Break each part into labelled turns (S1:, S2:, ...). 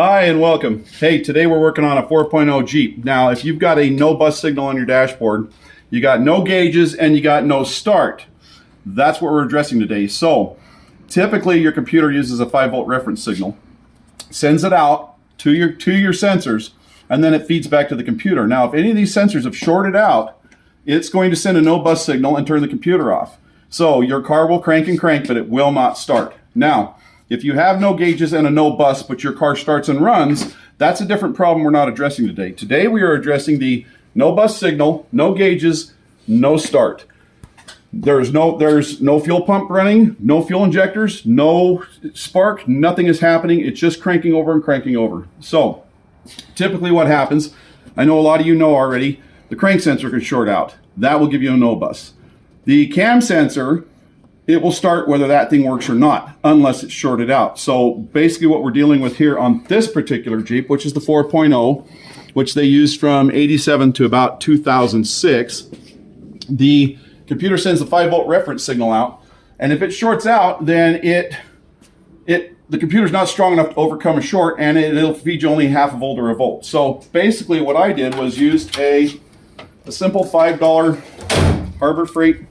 S1: Hi and welcome. Hey, today we're working on a 4.0 Jeep. Now, if you've got a no bus signal on your dashboard, you got no gauges and you got no start. That's what we're addressing today. So, typically your computer uses a 5-volt reference signal, sends it out to your sensors, and then it feeds back to the computer. Now, if any of these sensors have shorted out, it's going to send a no bus signal and turn the computer off. So your car will crank and crank, but it will not start. Now, if you have no gauges and a no bus, but your car starts and runs, that's a different problem we're not addressing today. Today we are addressing the no bus signal, no gauges, no start. There's no fuel pump running, no fuel injectors, no spark, nothing is happening. It's just cranking over and cranking over. So typically what happens, I know a lot of you know already, the crank sensor can short out. That will give you a no bus. The cam sensor, it will start whether that thing works or not, unless it's shorted out. So basically what we're dealing with here on this particular Jeep, which is the 4.0, which they used from 87 to about 2006, the computer sends the 5-volt reference signal out, and if it shorts out, then the computer's not strong enough to overcome a short, and it'll feed you only half a volt or a volt. So basically what I did was used a simple $5 Harbor Freight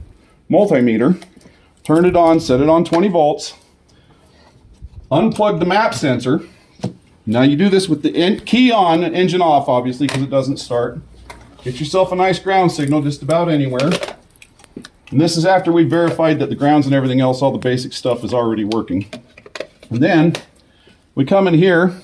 S1: multimeter, turned it on, set it on 20 volts, unplugged the map sensor. Now you do this with the key on and engine off, obviously, because it doesn't start. Get yourself a nice ground signal just about anywhere. And this is after we verified that the grounds and everything else, all the basic stuff is already working. And then we come in here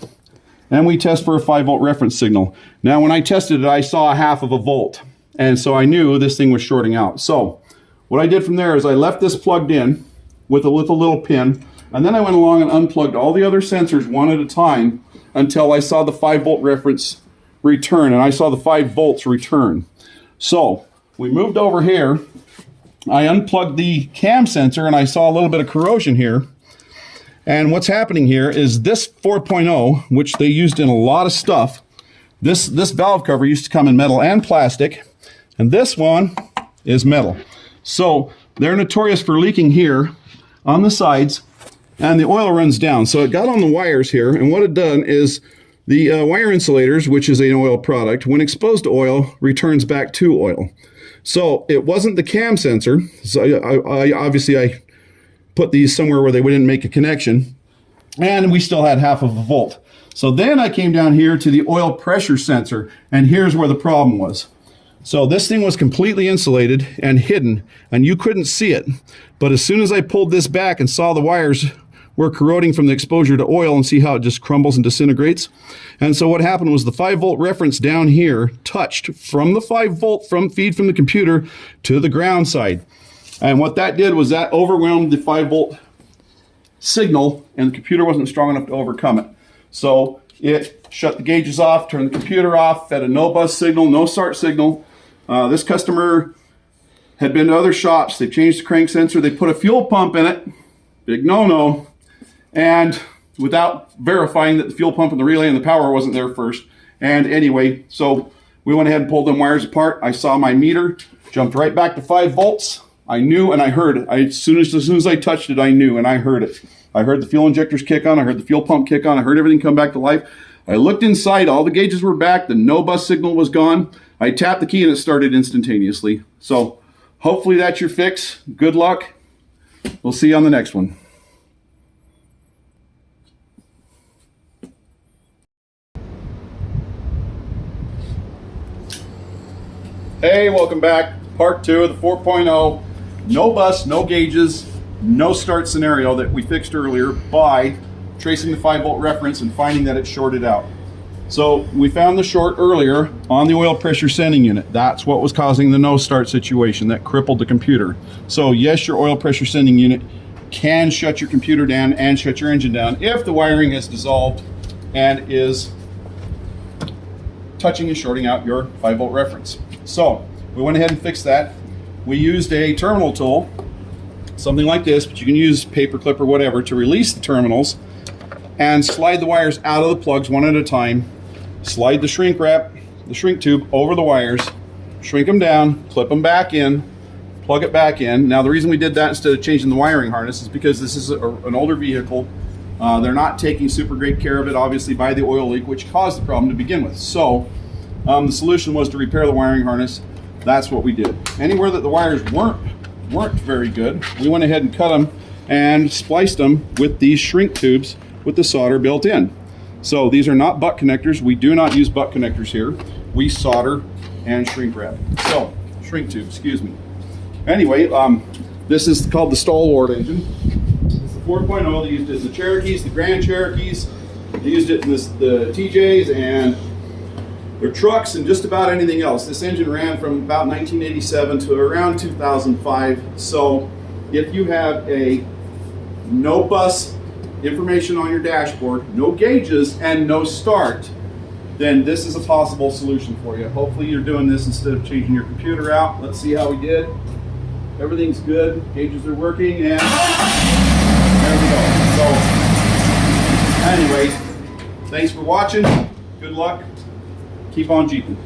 S1: and we test for a 5-volt reference signal. Now when I tested it, I saw a half of a volt. And so I knew this thing was shorting out. So what I did from there is I left this plugged in with a little pin, and then I went along and unplugged all the other sensors one at a time until I saw the 5-volt reference return, and I saw the 5 volts return. So we moved over here. I unplugged the cam sensor, and I saw a little bit of corrosion here. And what's happening here is this 4.0, which they used in a lot of stuff, this valve cover used to come in metal and plastic, and this one is metal. So they're notorious for leaking here on the sides, and the oil runs down. So it got on the wires here, and what it done is the wire insulators, which is an oil product, when exposed to oil, returns back to oil. So it wasn't the cam sensor. So I put these somewhere where they wouldn't make a connection, and we still had half of a volt. So then I came down here to the oil pressure sensor, and here's where the problem was. So this thing was completely insulated and hidden, and you couldn't see it. But as soon as I pulled this back and saw the wires were corroding from the exposure to oil, and see how it just crumbles and disintegrates. And so what happened was the 5-volt reference down here touched from the 5-volt feed from the computer to the ground side. And what that did was that overwhelmed the 5-volt signal, and the computer wasn't strong enough to overcome it. So it shut the gauges off, turned the computer off, fed a no bus signal, no start signal. This customer had been to other shops. They changed the crank sensor. They put a fuel pump in it. Big no-no. And without verifying that the fuel pump and the relay and the power wasn't there first. And anyway, so we went ahead and pulled them wires apart. I saw my meter, jumped right back to 5 volts. I knew and I heard it. As soon as I touched it, I knew and I heard it. I heard the fuel injectors kick on. I heard the fuel pump kick on. I heard everything come back to life. I looked inside. All the gauges were back. The no bus signal was gone. I tapped the key and it started instantaneously. So hopefully that's your fix. Good luck. We'll see you on the next one. Hey, welcome back. Part 2 of the 4.0 no bus, no gauges, no start scenario that we fixed earlier by tracing the 5-volt reference and finding that it shorted out. So we found the short earlier on the oil pressure sending unit. That's what was causing the no start situation that crippled the computer. So yes, your oil pressure sending unit can shut your computer down and shut your engine down if the wiring has dissolved and is touching and shorting out your 5-volt reference. So we went ahead and fixed that. We used a terminal tool, something like this, but you can use paper clip or whatever to release the terminals and slide the wires out of the plugs one at a time. Slide the shrink wrap, the shrink tube over the wires, shrink them down, clip them back in, plug it back in. Now the reason we did that instead of changing the wiring harness is because this is an older vehicle They're not taking super great care of it, obviously, by the oil leak, which caused the problem to begin with. So the solution was to repair the wiring harness. That's what we did. Anywhere that the wires weren't very good, we went ahead and cut them and spliced them with these shrink tubes with the solder built in. So these are not butt connectors. We do not use butt connectors here. We solder and shrink wrap. So, shrink tube, excuse me. Anyway, this is called the stalwart engine. It's the 4.0. They used it in the Cherokees, the Grand Cherokees. They used it in the TJs and their trucks and just about anything else. This engine ran from about 1987 to around 2005. So if you have a no bus information on your dashboard, no gauges, and no start, then this is a possible solution for you. Hopefully you're doing this instead of changing your computer out. Let's see how we did. Everything's good, gauges are working, and there we go. So anyways, thanks for watching. Good luck. Keep on jeeping.